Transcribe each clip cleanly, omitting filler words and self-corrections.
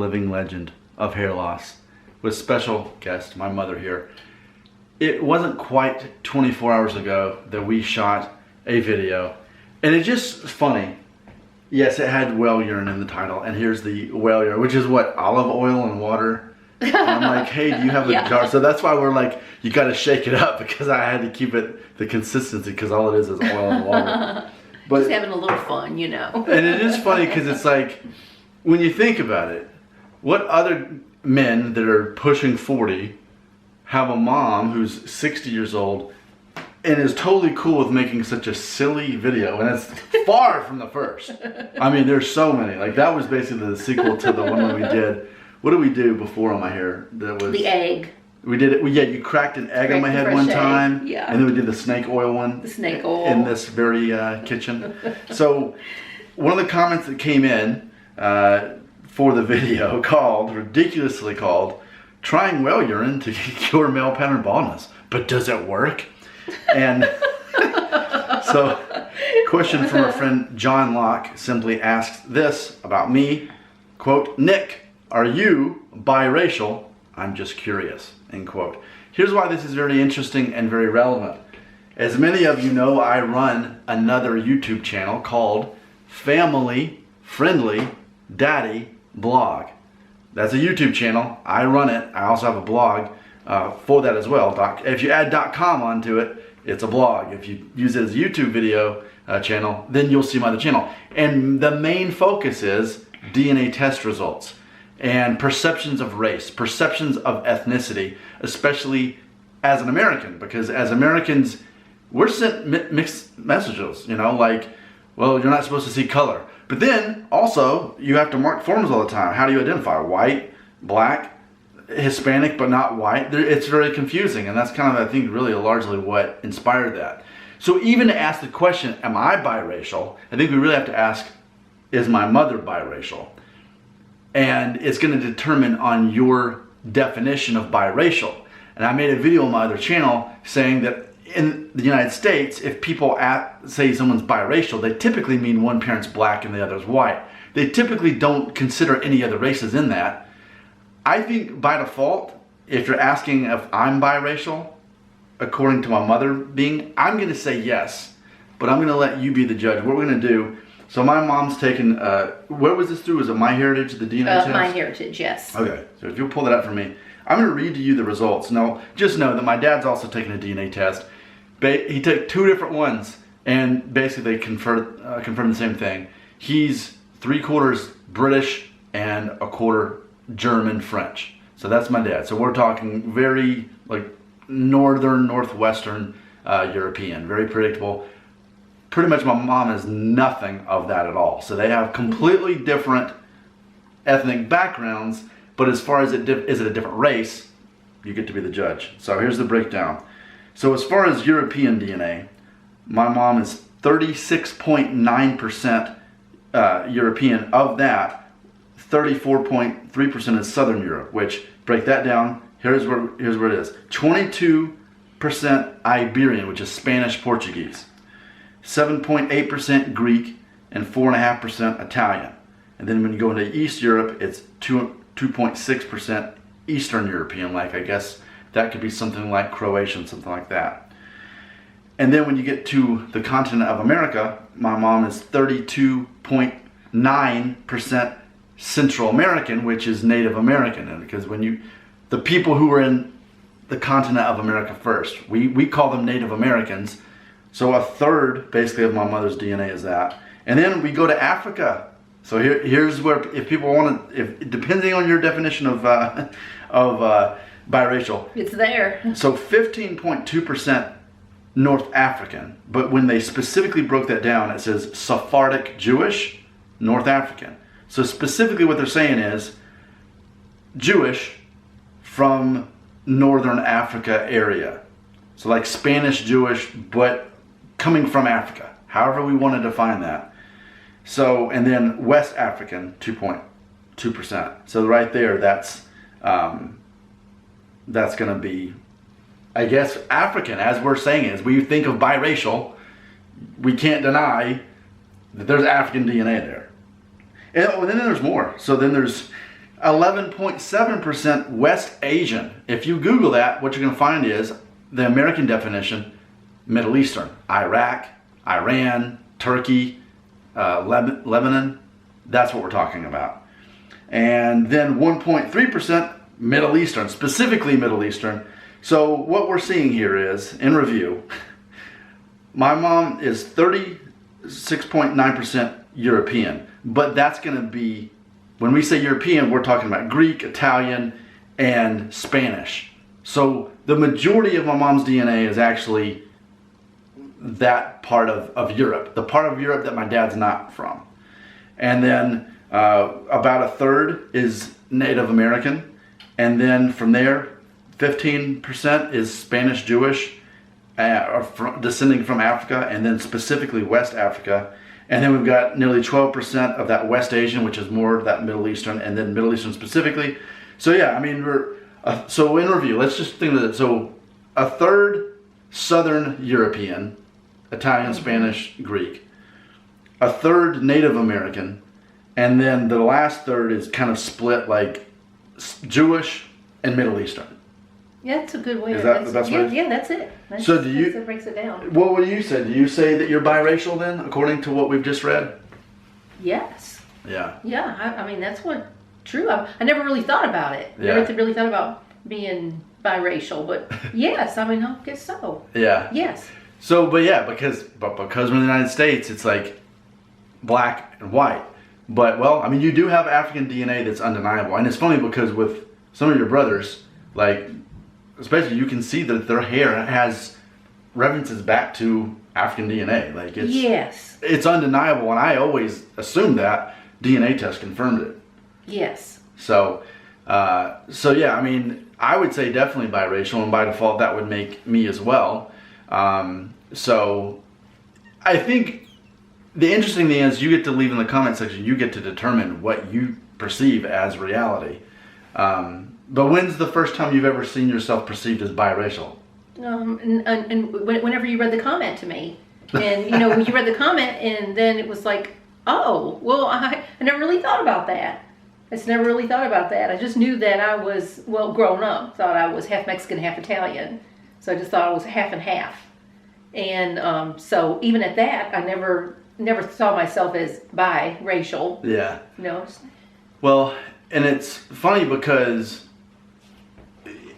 living legend of hair loss with special guest, my mother here. It wasn't quite 24 hours ago that we shot a video, and it's just funny. Yes, it had whale urine in the title, and here's the whale urine, which is what, olive oil and water. And I'm like, hey, do you have a jar? So that's why we're like, you got to shake it up, because I had to keep it the consistency, because all it is oil and water. But just having a little fun, you know. And it is funny because it's like, when you think about it, what other men that are pushing 40 have a mom who's 60 years old and is totally cool with making such a silly video? And it's far from the first. I mean, there's so many. Like, that was basically the sequel to the one that we did. What did we do before on my hair? That was the egg. We did it. Yeah, you cracked an egg on my head one time. Yeah. And then we did the snake oil one. The snake oil. In this very kitchen. So one of the comments that came in for the video ridiculously called, trying whale urine to cure male pattern baldness. But does it work? And so, question from our friend John Locke simply asks this about me, quote, Nick, are you biracial? I'm just curious, end quote. Here's why this is very interesting and very relevant. As many of you know, I run another YouTube channel called Family Friendly Daddy Blog. That's a YouTube channel. I run it. I also have a blog for that as well. If you add .com onto it, it's a blog. If you use it as a YouTube video channel, then you'll see my other channel. And the main focus is DNA test results and perceptions of race, perceptions of ethnicity, especially as an American, because as Americans, we're sent mixed messages, you know, like, well, you're not supposed to see color. But then also you have to mark forms all the time. How do you identify? White, black, Hispanic, but not white? It's very confusing, and that's kind of, I think, really largely what inspired that. So even to ask the question, am I biracial? I think we really have to ask, is my mother biracial? And it's going to determine on your definition of biracial. And I made a video on my other channel saying that in the United States, if people say someone's biracial, they typically mean one parent's black and the other's white. They typically don't consider any other races in that. I think by default, if you're asking if I'm biracial, according to my mother being, I'm going to say yes. But I'm going to let you be the judge. What we're going to do, so my mom's taken, where was this through? Was it MyHeritage, the DNA test? MyHeritage, yes. Okay, so if you'll pull that up for me. I'm going to read to you the results. Now, just know that my dad's also taken a DNA test. He took 2 different ones, and basically they confirmed the same thing. He's 3/4 British and 1/4 German French. So that's my dad. So we're talking very like northern, northwestern European, very predictable. Pretty much my mom is nothing of that at all. So they have completely different ethnic backgrounds, but as far as is it a different race, you get to be the judge. So here's the breakdown. So as far as European DNA, my mom is 36.9% European. Of that, 34.3% is Southern Europe, which, break that down, here's where it is. 22% Iberian, which is Spanish Portuguese. 7.8% Greek, and 4.5% Italian. And then when you go into East Europe, it's 2.6% Eastern European, like I guess that could be something like Croatian, something like that. And then when you get to the continent of America, my mom is 32.9% Central American, which is Native American. And because the people who were in the continent of America first, we call them Native Americans. So 1/3 basically of my mother's DNA is that. And then we go to Africa. So here's where, if people want to, depending on your definition of biracial, it's there. So 15.2% North African, but when they specifically broke that down, it says Sephardic Jewish, North African. So specifically what they're saying is Jewish from Northern Africa area. So like Spanish Jewish, but coming from Africa, however we want to define that. So, and then West African, 2.2%. So right there, that's going to be, I guess, African, as we're saying. As we think of biracial, we can't deny that there's African DNA there. And then there's more. So then there's 11.7% West Asian. If you Google that, what you're going to find is the American definition, Middle Eastern. Iraq, Iran, Turkey, Lebanon. That's what we're talking about. And then 1.3% Middle Eastern, specifically Middle Eastern. So what we're seeing here is, in review, my mom is 36.9% European. But that's going to be, when we say European, we're talking about Greek, Italian, and Spanish. So the majority of my mom's DNA is actually that part of Europe, the part of Europe that my dad's not from. And then about a third is Native American. And then from there, 15% is Spanish Jewish, descending from Africa, and then specifically West Africa. And then we've got nearly 12% of that West Asian, which is more of that Middle Eastern, and then Middle Eastern specifically. So yeah, I mean, so in review, let's just think of it. So a third Southern European, Italian, Spanish, Greek. A third Native American. And then the last third is kind of split like Jewish and Middle Eastern. Yeah, that's a good way. Is that the best way? Yeah, that's it. So do you? That breaks it down. What would you say? Do you say that you're biracial then, according to what we've just read? Yes. Yeah. Yeah, I mean, that's what, true. I never really thought about it. Yeah. Never really thought about being biracial, but yes, I mean, I guess so. Yeah. Yes. So, but yeah, because we're in the United States, it's like black and white. But, well, I mean, you do have African DNA that's undeniable. And it's funny because with some of your brothers, like, especially you can see that their hair has references back to African DNA. Like, it's undeniable. And I always assumed that DNA test confirmed it. Yes. So yeah, I mean, I would say definitely biracial, and by default that would make me as well. So I think the interesting thing is you get to leave in the comment section, you get to determine what you perceive as reality. But when's the first time you've ever seen yourself perceived as biracial? And whenever you read the comment to me, and you know, when you read the comment, and then it was like, oh, well, I never really thought about that. I just never really thought about that. I just knew that I was, well, growing up, thought I was half Mexican, half Italian. So I just thought I was half and half. And so even at that, I never saw myself as biracial. Yeah. You know. Well, and it's funny because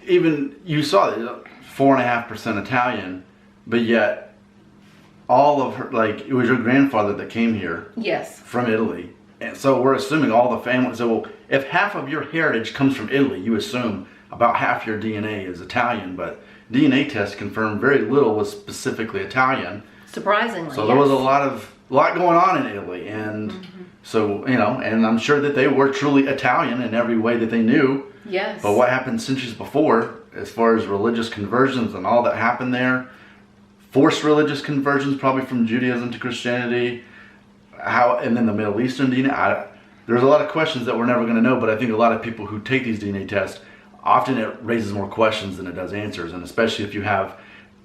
even you saw that 4.5% Italian, but yet all of her, like, it was your grandfather that came here. Yes. From Italy. And so we're assuming all the family. So if half of your heritage comes from Italy, you assume about half your DNA is Italian, but DNA tests confirmed very little was specifically Italian. Surprisingly, so there was a lot going on in Italy, and so, you know, and I'm sure that they were truly Italian in every way that they knew. Yes. But what happened centuries before, as far as religious conversions and all that happened there, forced religious conversions probably from Judaism to Christianity, and then the Middle Eastern DNA. There's a lot of questions that we're never going to know, but I think a lot of people who take these DNA tests, often it raises more questions than it does answers, and especially if you have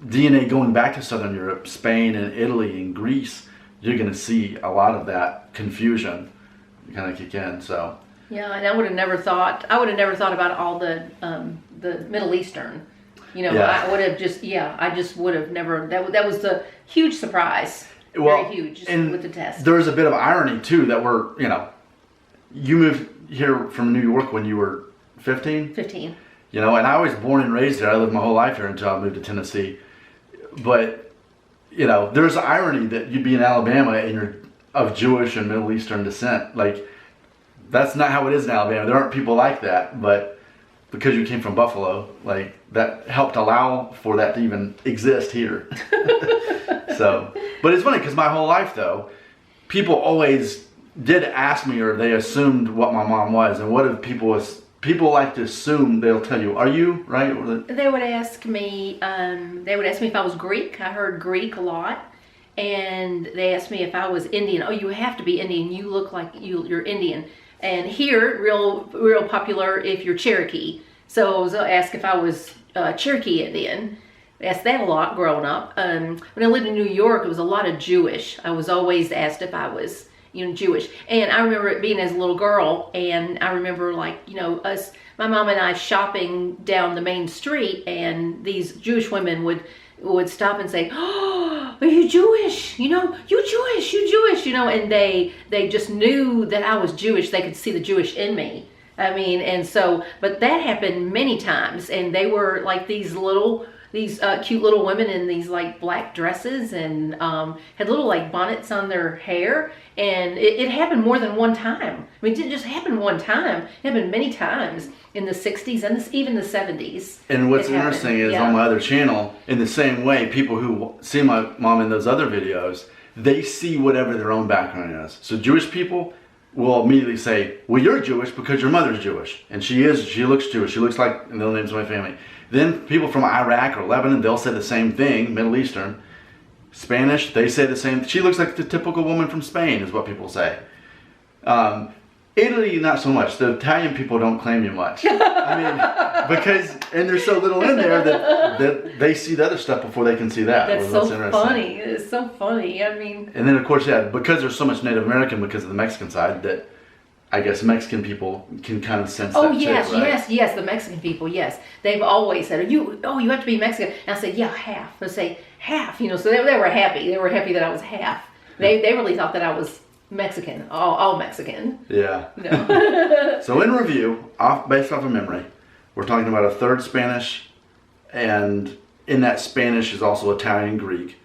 DNA going back to Southern Europe, Spain and Italy and Greece, you're going to see a lot of that confusion kind of kick in. So yeah, and I would have never thought about all the Middle Eastern. You know, yeah. I would have just, I just would have never. That was the huge surprise. Well, very huge and with the test. There's a bit of irony too that you moved here from New York when you were 15? 15. You know, and I was born and raised there. I lived my whole life here until I moved to Tennessee. But, you know, there's irony that you'd be in Alabama and you're of Jewish and Middle Eastern descent. Like, that's not how it is in Alabama. There aren't people like that, but because you came from Buffalo, like, that helped allow for that to even exist here. So, but it's funny because my whole life, though, people always did ask me, or they assumed what my mom was. And what if people like to assume, they'll tell you, are you, right? They would ask me if I was Greek. I heard Greek a lot. And they asked me if I was Indian. Oh, you have to be Indian. You look like you're Indian. And here, real popular if you're Cherokee. So I was asked if I was Cherokee Indian. I asked that a lot growing up. When I lived in New York, it was a lot of Jewish. I was always asked if I was Jewish. And I remember it being as a little girl, and I remember my mom and I shopping down the main street, and these Jewish women would stop and say, "Oh, are you Jewish? You Jewish, you Jewish," and they just knew that I was Jewish. They could see the Jewish in me. I mean, but that happened many times, and they were like these cute little women in these like black dresses, and had little like bonnets on their hair, and it happened more than one time. I mean, it didn't just happen one time; it happened many times in the '60s and even the '70s. And what's interesting is on my other channel, in the same way, people who see my mom in those other videos, they see whatever their own background is. So Jewish people will immediately say, "Well, you're Jewish because your mother's Jewish," and she looks Jewish. She looks like the names of my family. Then people from Iraq or Lebanon, they'll say the same thing. Middle Eastern, Spanish, they say the same. She looks like the typical woman from Spain, is what people say. Italy, not so much. The Italian people don't claim you much. I mean, and there's so little in there that they see the other stuff before they can see that. That's so funny. It's so funny. I mean. And then of course, because there's so much Native American because of the Mexican side, that I guess Mexican people can kind of sense that yes, too, right? yes, the Mexican people, yes. They've always said, you have to be Mexican. And I said, yeah, half. They say, half, so they were happy. They were happy that I was half. They really thought that I was Mexican, all Mexican. Yeah. No. So in review, based off of memory, we're talking about a third Spanish, and in that Spanish is also Italian, Greek.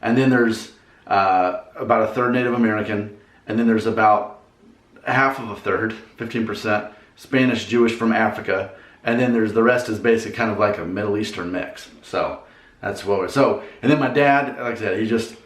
And then there's about a third Native American, and then there's about half of a third, 15%, Spanish Jewish from Africa, and then there's the rest is basic kind of like a Middle Eastern mix. So that's what and then my dad, like I said, he's just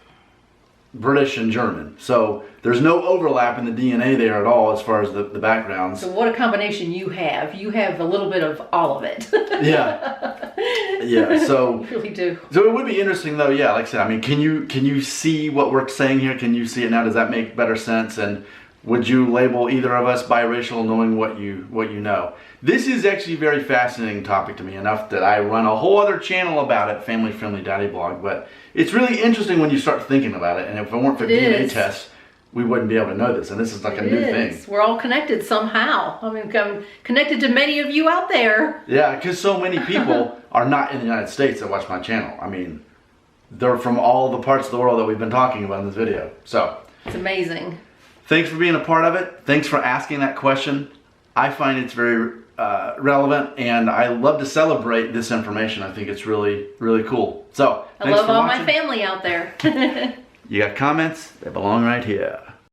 British and German. So there's no overlap in the DNA there at all as far as the backgrounds. So what a combination you have. You have a little bit of all of it. Yeah, so you really do. So it would be interesting though, like I said, I mean, can you see what we're saying here? Can you see it now? Does that make better sense? And would you label either of us biracial, knowing what you know? This is actually a very fascinating topic to me, enough that I run a whole other channel about it, Family Friendly Daddy Blog. But it's really interesting when you start thinking about it. And if it weren't for DNA tests, we wouldn't be able to know this. And this is like a new thing. We're all connected somehow. I mean, I'm connected to many of you out there. Yeah, because so many people are not in the United States that watch my channel. I mean, they're from all the parts of the world that we've been talking about in this video. So it's amazing. Thanks for being a part of it. Thanks for asking that question. I find it's very relevant, and I love to celebrate this information. I think it's really, really cool. So, I love all my family out there. You got comments? They belong right here.